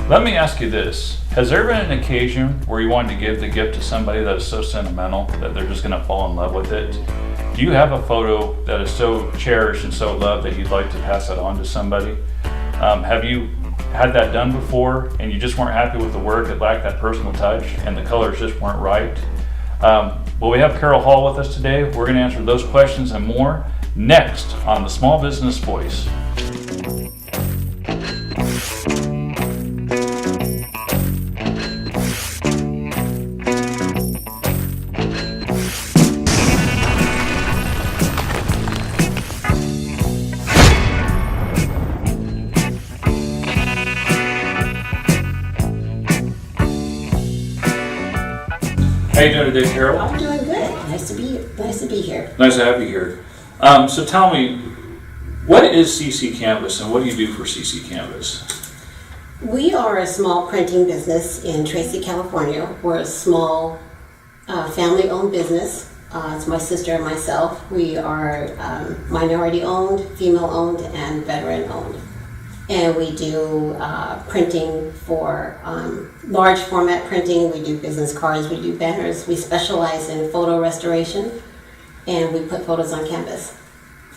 Let me ask you this. Has there been an occasion where you wanted to give the gift to somebody that is so sentimental that they're just going to fall in love with it? Do you have a photo that is so cherished and so loved that you'd like to pass it on to somebody? Have you had that done before and you just weren't happy with the work, it lacked that personal touch, and the colors just weren't right? Well, we have Carol Hall with us today. We're going to answer those questions and more next on The Small Business Voice. How you doing today, Carol? I'm doing good. Nice to be here. Nice to have you here. So tell me, what is CC Canvas and what do you do for CC Canvas? We are a small printing business in Tracy, California. We're a small family-owned business. It's my sister and myself. We are minority-owned, female-owned, and veteran-owned. And we do printing for large format printing. We do business cards, we do banners. We specialize in photo restoration, and we put photos on canvas.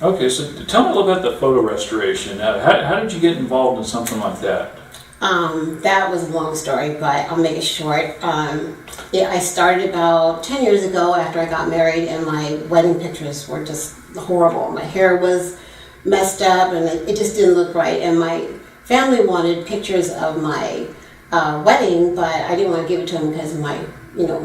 Okay, so tell me a little bit about the photo restoration. How did you get involved in something like that? That was a long story, but I'll make it short. I started about 10 years ago after I got married, and my wedding pictures were just horrible. My hair was messed up and it just didn't look right, and my family wanted pictures of my wedding, but I didn't want to give it to them because my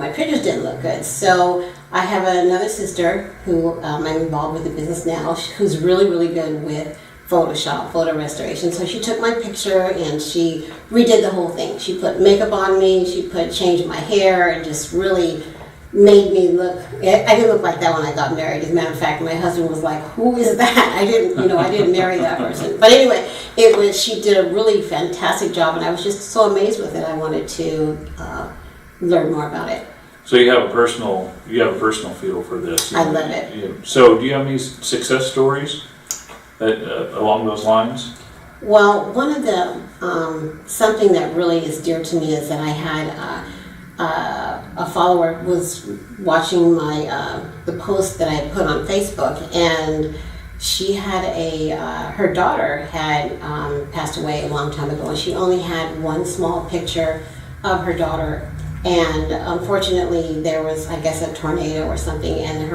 pictures didn't look good. So I have another sister who I'm involved with the business now, who's really good with Photoshop, photo restoration. So she took my picture and she redid the whole thing. She put makeup on me, she changed my hair, and just really made me look. I didn't look like that when I got married. As a matter of fact, my husband was like, "Who is that?" I didn't marry that person. But anyway, she did a really fantastic job, and I was just so amazed with it. I wanted to learn more about it. So you have a personal feel for this. I love it. So do you have any success stories along those lines? Well, one of the something that really is dear to me is that I had a follower was watching the post that I had put on Facebook, and she had her daughter had passed away a long time ago, and she only had one small picture of her daughter. And unfortunately, there was, I guess, a tornado or something, and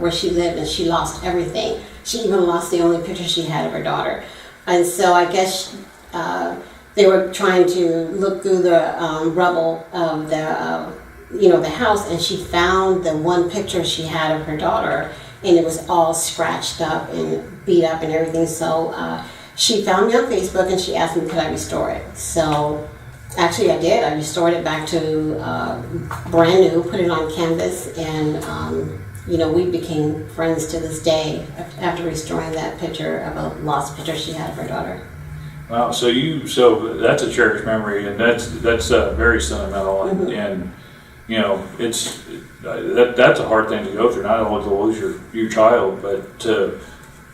where she lived, and she lost everything. She even lost the only picture she had of her daughter. And so I guess they were trying to look through the rubble of the house, and she found the one picture she had of her daughter, and it was all scratched up and beat up and everything. So she found me on Facebook, and she asked me could I restore it. So actually I did. I restored it back to brand new, put it on canvas, and we became friends to this day after restoring that picture of a lost picture she had of her daughter. Wow, so that's a cherished memory, and that's very sentimental, Mm-hmm. and that's a hard thing to go through. Not only to lose your child, but to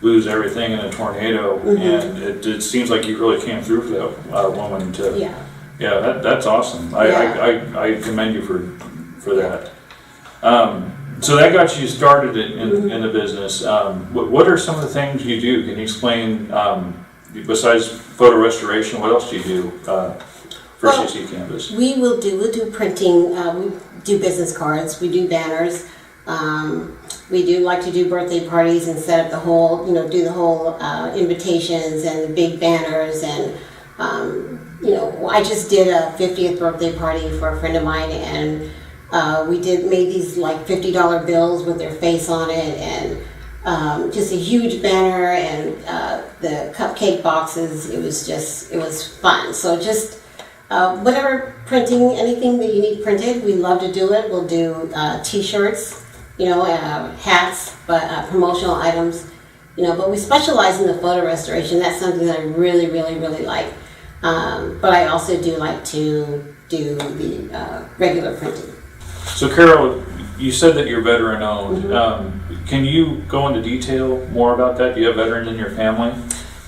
lose everything in a tornado, Mm-hmm. and it seems like you really came through for that woman. That's awesome. I commend you for that. So that got you started in the business. What are some of the things you do? Can you explain? Besides photo restoration, what else do you do for CC Canvas? We'll do printing. We do business cards. We do banners. We do like to do birthday parties and set up the whole, do the whole invitations and the big banners. And I just did a 50th birthday party for a friend of mine, and we made these like $50 bills with their face on it, and just a huge banner, and the cupcake boxes. It was fun. So just whatever printing, anything that you need printed, we love to do it. We'll do t-shirts, hats, but promotional items, but we specialize in the photo restoration. That's something that I really like. But I also do like to do the regular printing. So Carol, you said that you're veteran-owned. Mm-hmm. Can you go into detail more about that? Do you have veterans in your family?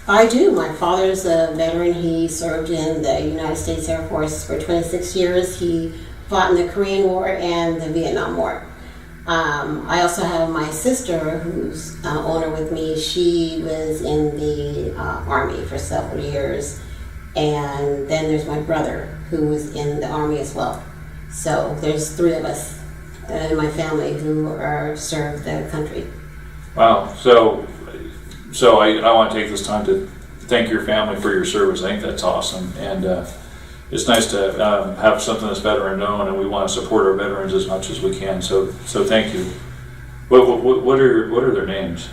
I do. My father's a veteran. He served in the United States Air Force for 26 years. He fought in the Korean War and the Vietnam War. I also have my sister, who's owner with me. She was in the Army for several years. And then there's my brother, who was in the Army as well. So there's 3 of us in my family who are served the country. Wow. So I want to take this time to thank your family for your service. I think that's awesome. And it's nice to have something that's veteran known, and we want to support our veterans as much as we can. So thank you. What are their names?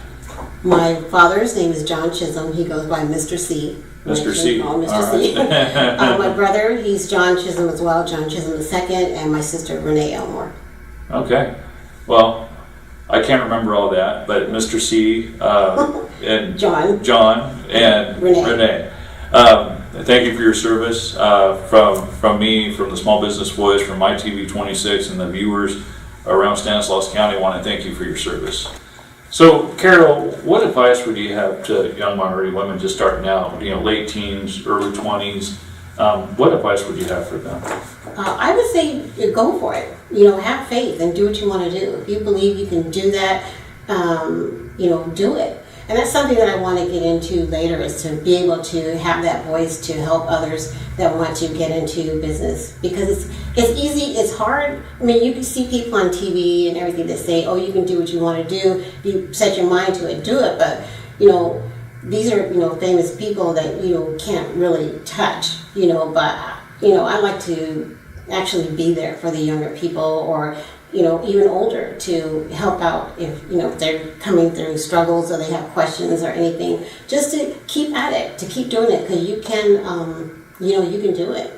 My father's name is John Chisholm. He goes by Mr. C. Mr. C. Oh, Mr. C. My brother, he's John Chisholm as well, John Chisholm II, and my sister Renee Elmore. Okay. Well, I can't remember all that, but Mr. C. And John and Renee. Thank you for your service. From me, from the Small Business Voice, from my TV 26, and the viewers around Stanislaus County, I want to thank you for your service. So, Carol, what advice would you have to young minority women just starting out, late teens, early 20s? What advice would you have for them? I would say go for it. Have faith and do what you want to do. If you believe you can do that, do it. And that's something that I want to get into later, is to be able to have that voice to help others that want to get into business. Because it's easy, it's hard. I mean, you can see people on TV and everything that say, oh, you can do what you want to do. You set your mind to it, do it. But, these are, famous people that, can't really touch, but, I like to actually be there for the younger people, or, even older, to help out if they're coming through struggles or they have questions or anything, just to keep at it, to keep doing it, because you can, you can do it.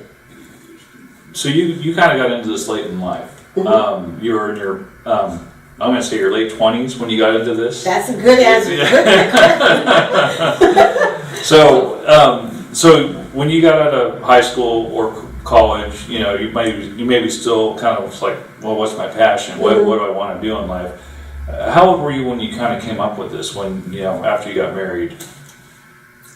So you kind of got into this late in life. Mm-hmm. You were in your, I'm going to say your late 20s when you got into this. That's a good answer. So when you got out of high school or college, you maybe still kind of like, well, what's my passion? What do I want to do in life? How old were you when you kind of came up with this? When after you got married?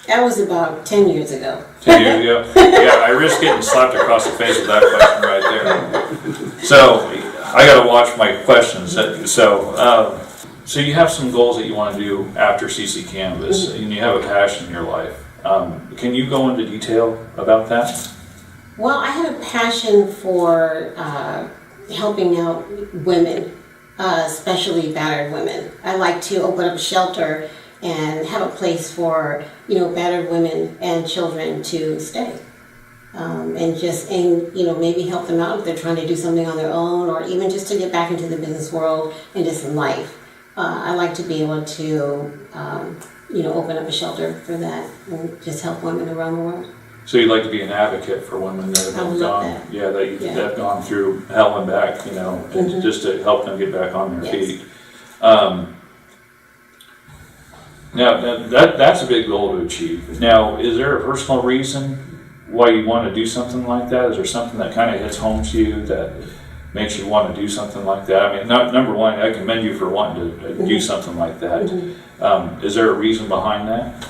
That was about 10 years ago. 10 years ago? Yeah, I risk getting slapped across the face with that question right there. So I got to watch my questions. So you have some goals that you want to do after CC Canvas, and you have a passion in your life. Can you go into detail about that? Well, I have a passion for helping out women, especially battered women. I like to open up a shelter and have a place for, battered women and children to stay. And maybe help them out if they're trying to do something on their own, or even just to get back into the business world and just in life. I like to be able to, open up a shelter for that and just help women around the world. So you'd like to be an advocate for women that have gone through hell and back, and just to help them get back on their feet. Now that's a big goal to achieve. Now, is there a personal reason why you want to do something like that? Is there something that kind of hits home to you that makes you want to do something like that? I mean, number one, I commend you for wanting to do something like that. Is there a reason behind that?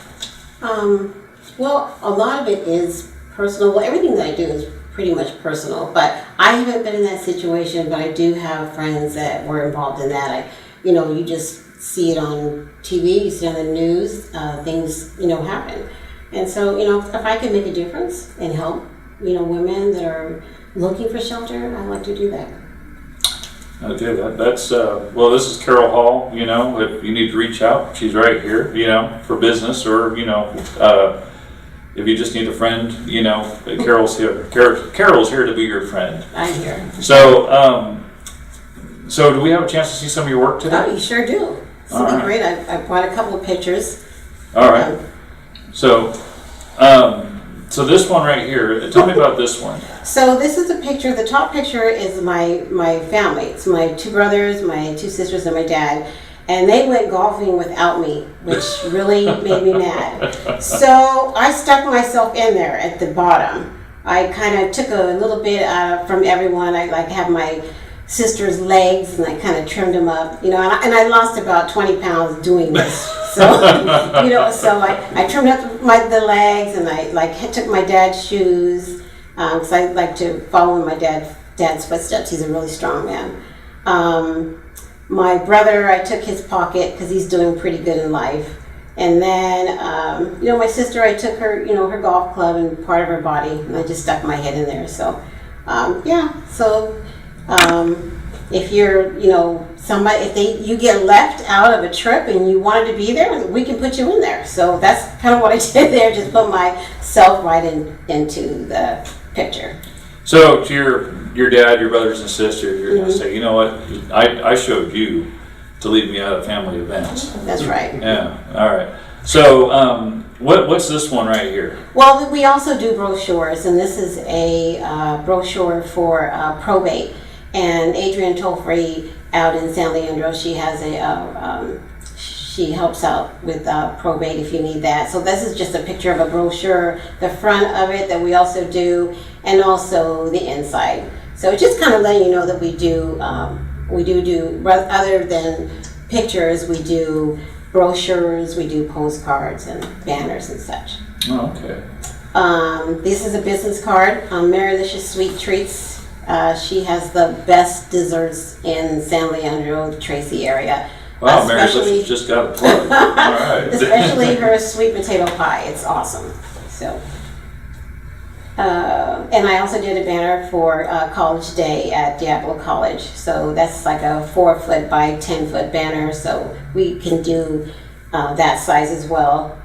Well, a lot of it is personal. Well, everything that I do is pretty much personal, but I haven't been in that situation, but I do have friends that were involved in that. You just see it on TV, you see it on the news, things, happen. And so, if I can make a difference and help, women that are looking for shelter, I'd like to do that. Okay, that's, this is Carol Hall, if you need to reach out, she's right here, for business, or, if you just need a friend, Carol's here. Carol's here to be your friend. I'm here. So do we have a chance to see some of your work today? Oh, you sure do. This will be great. I brought a couple of pictures. All right. So this one right here, tell me about this one. So this is a picture. The top picture is my family. It's my 2 brothers, my 2 sisters, and my dad. And they went golfing without me, which really made me mad. So I stuck myself in there at the bottom. I kind of took a little bit from everyone. I have my sister's legs, and I kind of trimmed them up, and I lost about 20 pounds doing this. So, so I trimmed up the legs, and I took my dad's shoes, because I like to follow in my dad's footsteps. He's a really strong man. My brother, I took his pocket because he's doing pretty good in life. And then, my sister, I took her, her golf club and part of her body, and I just stuck my head in there. So, if you're, somebody, you get left out of a trip and you wanted to be there, we can put you in there. So that's kind of what I did there, just put myself right into the picture. So to your dad, your brothers and sisters, you're going to say, you know what, I showed you to leave me out of family events. That's right. Yeah, all right. So what's this one right here? Well, we also do brochures, and this is a brochure for probate. And Adrienne Tolfrey out in San Leandro, she has she helps out with probate if you need that. So this is just a picture of a brochure, the front of it that we also do, and also the inside. So it's just kind of letting you know that we do other than pictures, we do brochures, we do postcards and banners and such. Oh, okay. This is a business card on Marylicious Sweet Treats. She has the best desserts in San Leandro, Tracy area. Wow, Marylicious just got a plug. All right. Especially her sweet potato pie. It's awesome. So, and I also did a banner for College Day at Diablo College. So that's like a 4-foot by 10-foot banner. So we can do that size as well.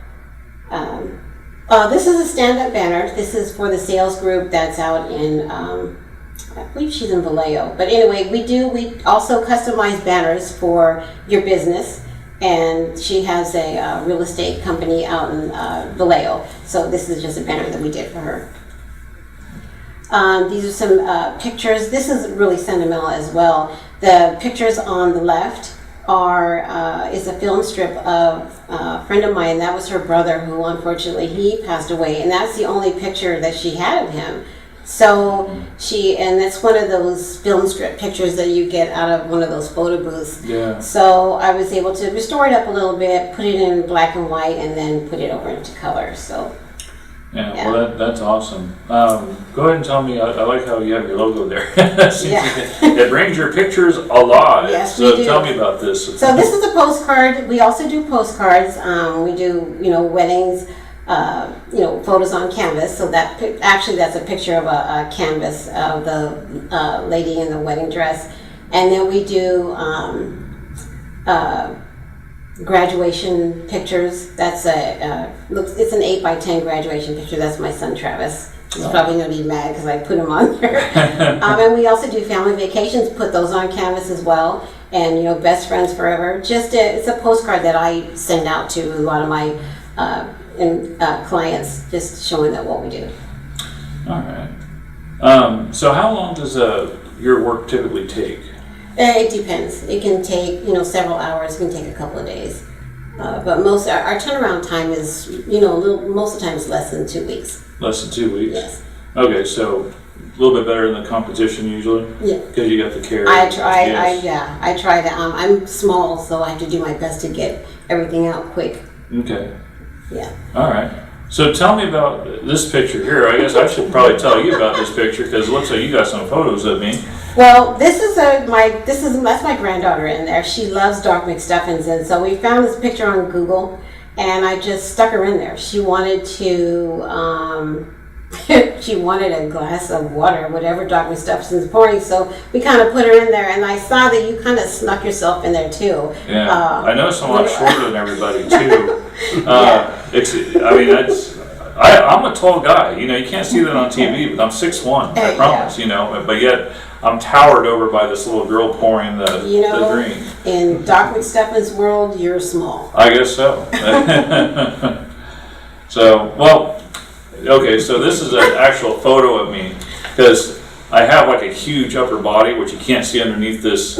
This is a stand-up banner. This is for the sales group that's out in, I believe she's in Vallejo. But anyway, we also customize banners for your business. And she has a real estate company out in Vallejo. So this is just a banner that we did for her. These are some pictures. This is really sentimental as well. The pictures on the left is a film strip of a friend of mine. That was her brother, who unfortunately he passed away, and that's the only picture that she had of him. So and that's one of those film strip pictures that you get out of one of those photo booths. Yeah. So I was able to restore it up a little bit, put it in black and white, and then put it over into color. So. Yeah, well, that's awesome. Go ahead and tell me, I like how you have your logo there. It brings your pictures alive. Yes, so we do. Tell me about this. So this is a postcard. We also do postcards. We do, weddings, photos on canvas. So that's a picture of a canvas of the lady in the wedding dress. And then we do graduation pictures. That's it's an 8x10 graduation picture. That's my son Travis. He's probably gonna be mad because I put him on there. And we also do family vacations. Put those on canvas as well. And best friends forever. It's a postcard that I send out to a lot of my clients, just showing that what we do. All right. So how long does your work typically take? It depends. It can take, several hours. It can take a couple of days. But most our turnaround time is, most of the time it's less than 2 weeks. Less than 2 weeks? Yes. Okay, so a little bit better than the competition usually? Yeah. Because you got the carry. I try to. I'm small, so I have to do my best to get everything out quick. Okay. Yeah. All right. So tell me about this picture here. I guess I should probably tell you about this picture because it looks like you got some photos of me. Well, that's my granddaughter in there. She loves dark McStuffins, and so we found this picture on Google, and I just stuck her in there. She wanted to, she wanted a glass of water, whatever Dark McStuffins is pouring. So we kind of put her in there, and I saw that you kind of snuck yourself in there too. Yeah, I noticed I'm a lot shorter than everybody too. I'm a tall guy. You can't see that on TV, but I'm 6'1". I promise. But yet I'm towered over by this little girl pouring the drink. In Doc McStuffins' world, you're small. I guess so. Okay, so this is an actual photo of me because I have like a huge upper body, which you can't see underneath this,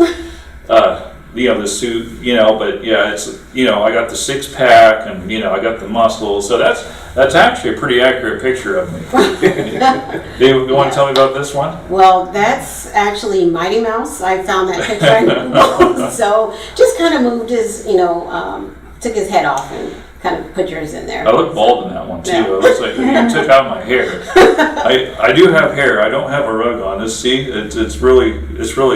the suit, but yeah, it's, I got the 6-pack and, I got the muscles. So that's actually a pretty accurate picture of me. You want to tell me about this one? Well, that's actually Mighty Mouse. I found that picture on Google. So just kind of moved his, took his head off and kind of put yours in there. I look bald in that one too. Yeah. It looks like you took out my hair. I do have hair. I don't have a rug on. This, see, it's really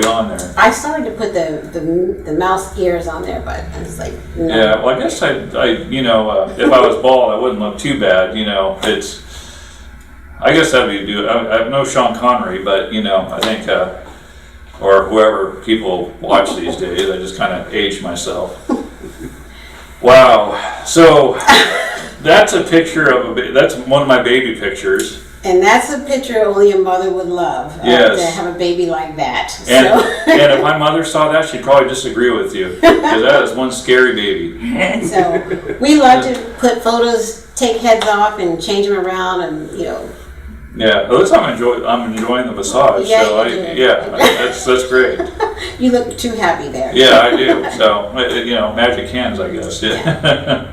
on there. I started to put the mouse ears on there, but I was like, no. Yeah, well, I guess I you know, if I was bald, I wouldn't look too bad. You know, I guess that'd be do. I have no Sean Connery, but you know, I think, or whoever people watch these days, I just kind of aged myself. Wow. So that's a picture of that's one of my baby pictures. And that's a picture only a mother would love. Yes. To have a baby like that. And if my mother saw that, she'd probably disagree with you, because that is one scary baby. So we love to put photos, take heads off, and change them around, and you know. Yeah, at least I'm enjoying the massage. Yeah, so you do. That's great. You look too happy there. Yeah, I do. So you know, magic hands, I guess. Yeah.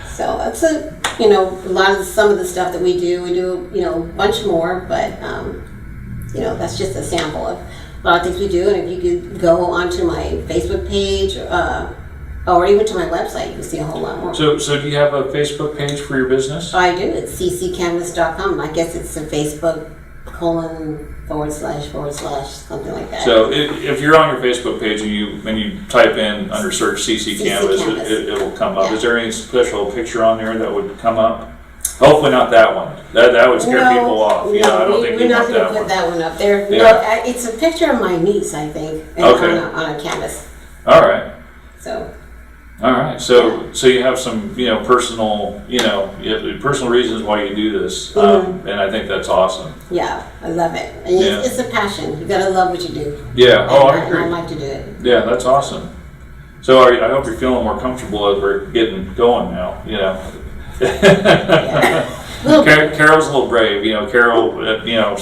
So that's some of the stuff that we do you know, a bunch more, but you know, that's just a sample of a lot of things we do. And if you could go onto my Facebook page or even to my website, you can see a whole lot more. So do you have a Facebook page for your business? I do. It's cccanvas.com. I guess it's a Facebook / something like that. So if you're on your Facebook page and you type in under search CC Canvas, it will come up. Yeah. Is there any special picture on there that would come up? Hopefully not that one. That would scare people off. No, I don't think we're you not want going that to put one. that one up there. Yeah. No, it's a picture of my niece, I think, Okay. on a canvas. All right. So. All right. So you have some, you know, personal reasons why you do this, and I think that's awesome. Yeah, I love it. And it's a passion. You gotta love what you do. Yeah. Oh, I And agree. I like to do it. Yeah, that's awesome. So I hope you're feeling more comfortable as we're getting going now. You know. Carol's a little brave. You know, Carol. You know,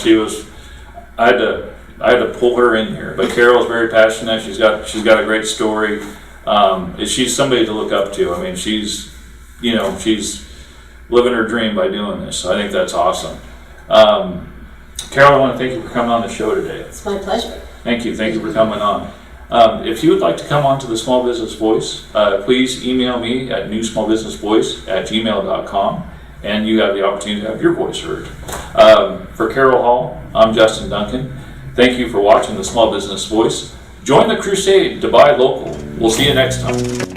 I had to pull her in here, but Carol's very passionate. She's got a great story. She's somebody to look up to. I mean, she's living her dream by doing this. So I think that's awesome. Carol, I want to thank you for coming on the show today. It's my pleasure. Thank you for coming on. If you would like to come on to the Small Business Voice, please email me at newsmallbusinessvoice@gmail.com, and you have the opportunity to have your voice heard. For Carol Hall, I'm Justin Duncan. Thank you for watching the Small Business Voice. Join the crusade to buy local. We'll see you next time.